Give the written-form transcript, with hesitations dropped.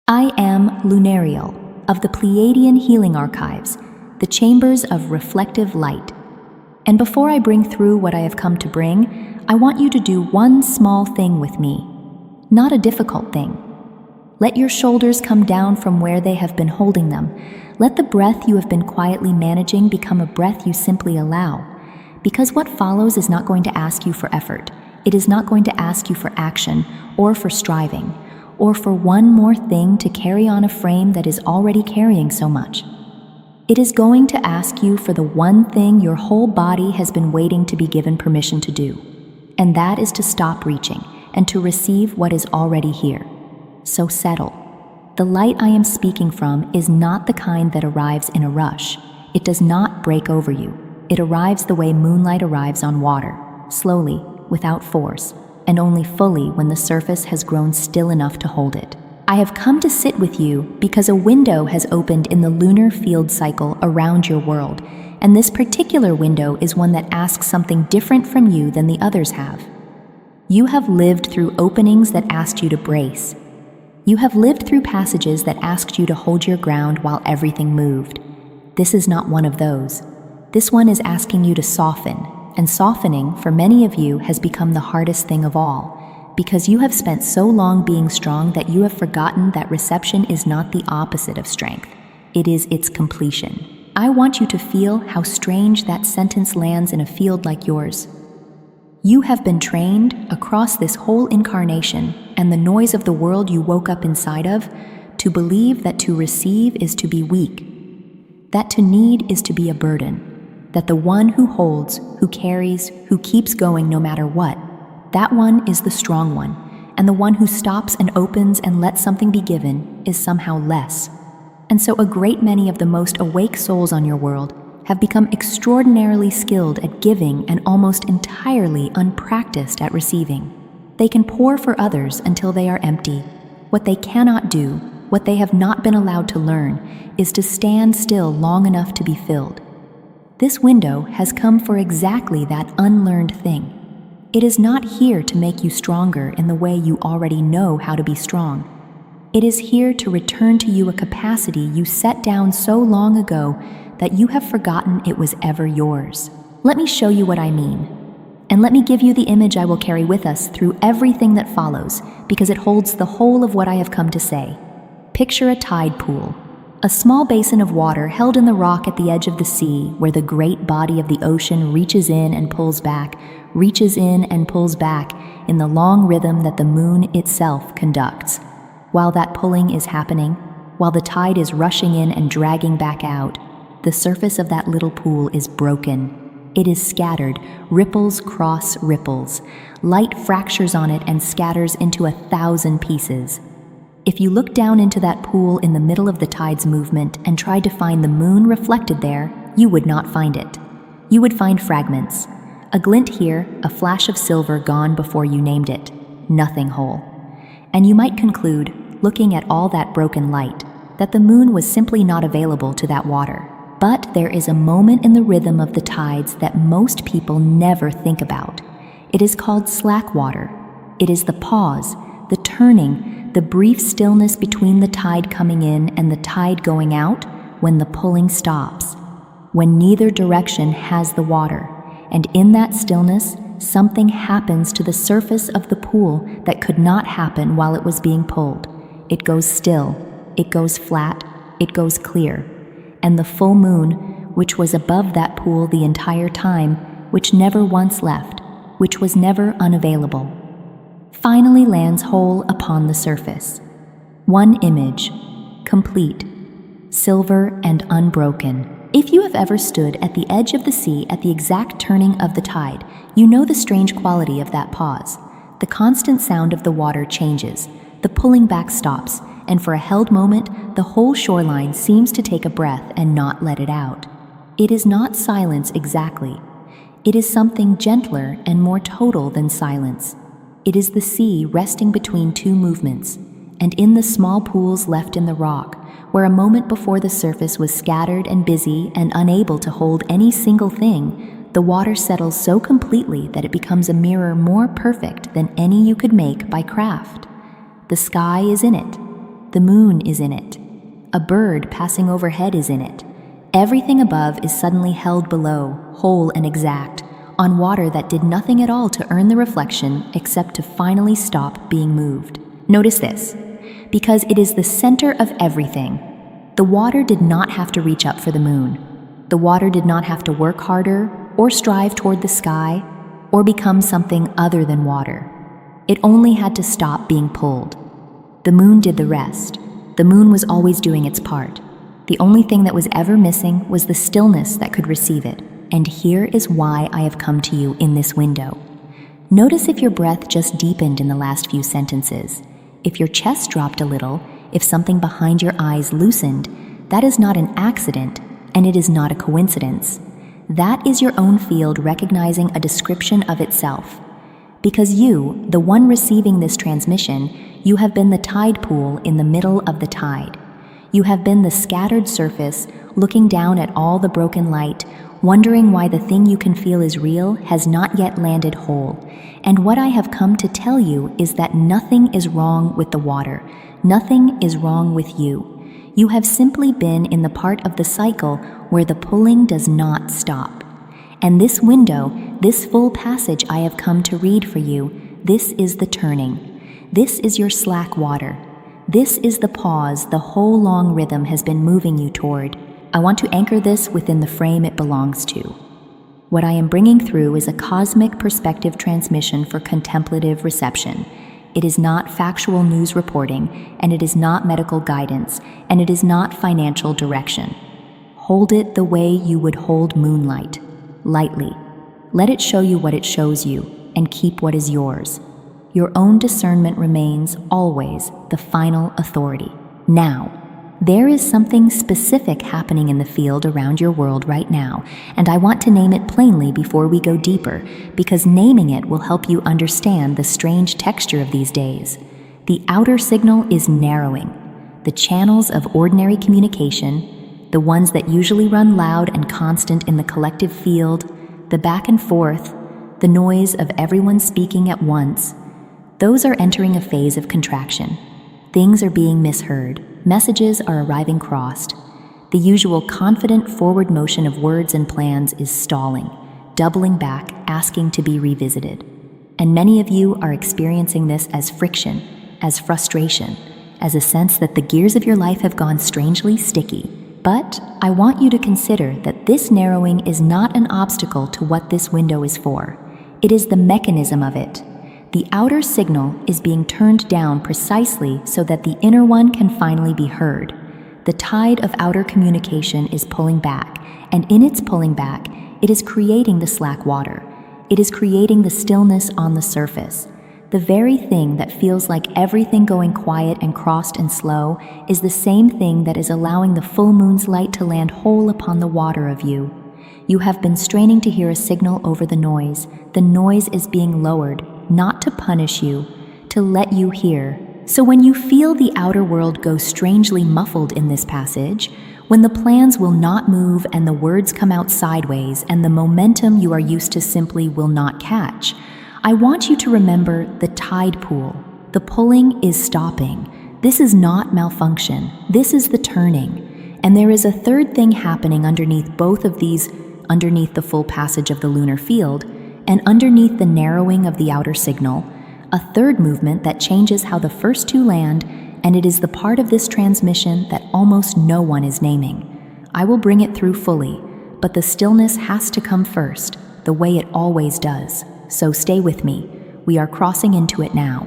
I am Lunariel of the Pleiadian healing archives, the chambers of reflective light. And before I bring through what I have come to bring, I want you to do one small thing with me, not a difficult thing. Let your shoulders come down from where they have been holding them. Let the breath you have been quietly managing become a breath you simply allow. Because what follows is not going to ask you for effort. It is not going to ask you for action or for striving, or for one more thing to carry on a frame that is already carrying so much. It is going to ask you for the one thing your whole body has been waiting to be given permission to do, and that is to stop reaching and to receive what is already here. So settle. The light I am speaking from is not the kind that arrives in a rush. It does not break over you. It arrives the way moonlight arrives on water, slowly, without force, and only fully when the surface has grown still enough to hold it. I have come to sit with you because a window has opened in the lunar field cycle around your world, and this particular window is one that asks something different from you than the others have. You have lived through openings that asked you to brace. You have lived through passages that asked you to hold your ground while everything moved. This is not one of those. This one is asking you to soften, and softening, for many of you, has become the hardest thing of all, because you have spent so long being strong that you have forgotten that reception is not the opposite of strength. It is its completion. I want you to feel how strange that sentence lands in a field like yours. You have been trained, across this whole incarnation, and the noise of the world you woke up inside of, to believe that to receive is to be weak, that to need is to be a burden, that the one who holds, who carries, who keeps going no matter what, that one is the strong one, and the one who stops and opens and lets something be given is somehow less. And so a great many of the most awake souls on your world have become extraordinarily skilled at giving and almost entirely unpracticed at receiving. They can pour for others until they are empty. What they cannot do, what they have not been allowed to learn, is to stand still long enough to be filled. This window has come for exactly that unlearned thing. It is not here to make you stronger in the way you already know how to be strong. It is here to return to you a capacity you set down so long ago that you have forgotten it was ever yours. Let me show you what I mean. And let me give you the image I will carry with us through everything that follows, because it holds the whole of what I have come to say. Picture a tide pool. A small basin of water held in the rock at the edge of the sea, where the great body of the ocean reaches in and pulls back, reaches in and pulls back in the long rhythm that the moon itself conducts. While that pulling is happening, while the tide is rushing in and dragging back out, the surface of that little pool is broken. It is scattered, ripples cross ripples. Light fractures on it and scatters into 1,000 pieces. If you look down into that pool in the middle of the tide's movement and tried to find the moon reflected there, you would not find it. You would find fragments. A glint here, a flash of silver gone before you named it. Nothing whole. And you might conclude, looking at all that broken light, that the moon was simply not available to that water. But there is a moment in the rhythm of the tides that most people never think about. It is called slack water. It is the pause, the turning, the brief stillness between the tide coming in and the tide going out, when the pulling stops, when neither direction has the water, and in that stillness, something happens to the surface of the pool that could not happen while it was being pulled. It goes still, it goes flat, it goes clear, and the full moon, which was above that pool the entire time, which never once left, which was never unavailable, finally lands whole upon the surface. One image, complete, silver and unbroken. If you have ever stood at the edge of the sea at the exact turning of the tide, you know the strange quality of that pause. The constant sound of the water changes, the pulling back stops, and for a held moment, the whole shoreline seems to take a breath and not let it out. It is not silence exactly. It is something gentler and more total than silence. It is the sea resting between two movements, and in the small pools left in the rock, where a moment before the surface was scattered and busy and unable to hold any single thing, the water settles so completely that it becomes a mirror more perfect than any you could make by craft. The sky is in it. The moon is in it. A bird passing overhead is in it. Everything above is suddenly held below, whole and exact, on water that did nothing at all to earn the reflection except to finally stop being moved. Notice this, because it is the center of everything. The water did not have to reach up for the moon. The water did not have to work harder or strive toward the sky or become something other than water. It only had to stop being pulled. The moon did the rest. The moon was always doing its part. The only thing that was ever missing was the stillness that could receive it. And here is why I have come to you in this window. Notice if your breath just deepened in the last few sentences. If your chest dropped a little, if something behind your eyes loosened, that is not an accident, and it is not a coincidence. That is your own field recognizing a description of itself. Because you, the one receiving this transmission, you have been the tide pool in the middle of the tide. You have been the scattered surface, looking down at all the broken light, wondering why the thing you can feel is real has not yet landed whole. And what I have come to tell you is that nothing is wrong with the water. Nothing is wrong with you. You have simply been in the part of the cycle where the pulling does not stop. And this window, this full passage I have come to read for you, this is the turning. This is your slack water. This is the pause the whole long rhythm has been moving you toward. I want to anchor this within the frame it belongs to. What I am bringing through is a cosmic perspective transmission for contemplative reception. It is not factual news reporting, and it is not medical guidance, and it is not financial direction. Hold it the way you would hold moonlight, lightly. Let it show you what it shows you, and keep what is yours. Your own discernment remains always the final authority. Now, there is something specific happening in the field around your world right now, and I want to name it plainly before we go deeper, because naming it will help you understand the strange texture of these days. The outer signal is narrowing. The channels of ordinary communication, the ones that usually run loud and constant in the collective field, the back and forth, the noise of everyone speaking at once, those are entering a phase of contraction. Things are being misheard. Messages are arriving crossed. The usual confident forward motion of words and plans is stalling, doubling back, asking to be revisited. And many of you are experiencing this as friction, as frustration, as a sense that the gears of your life have gone strangely sticky. But I want you to consider that this narrowing is not an obstacle to what this window is for. It is the mechanism of it. The outer signal is being turned down precisely so that the inner one can finally be heard. The tide of outer communication is pulling back, and in its pulling back, it is creating the slack water. It is creating the stillness on the surface. The very thing that feels like everything going quiet and crossed and slow is the same thing that is allowing the full moon's light to land whole upon the water of you. You have been straining to hear a signal over the noise. The noise is being lowered, not to punish you, to let you hear. So when you feel the outer world go strangely muffled in this passage, when the plans will not move and the words come out sideways and the momentum you are used to simply will not catch, I want you to remember the tide pool. The pulling is stopping. This is not malfunction. This is the turning. And there is a third thing happening underneath both of these, underneath the full passage of the lunar field, and underneath the narrowing of the outer signal, a third movement that changes how the first two land, and it is the part of this transmission that almost no one is naming. I will bring it through fully, but the stillness has to come first, the way it always does. So stay with me. We are crossing into it now.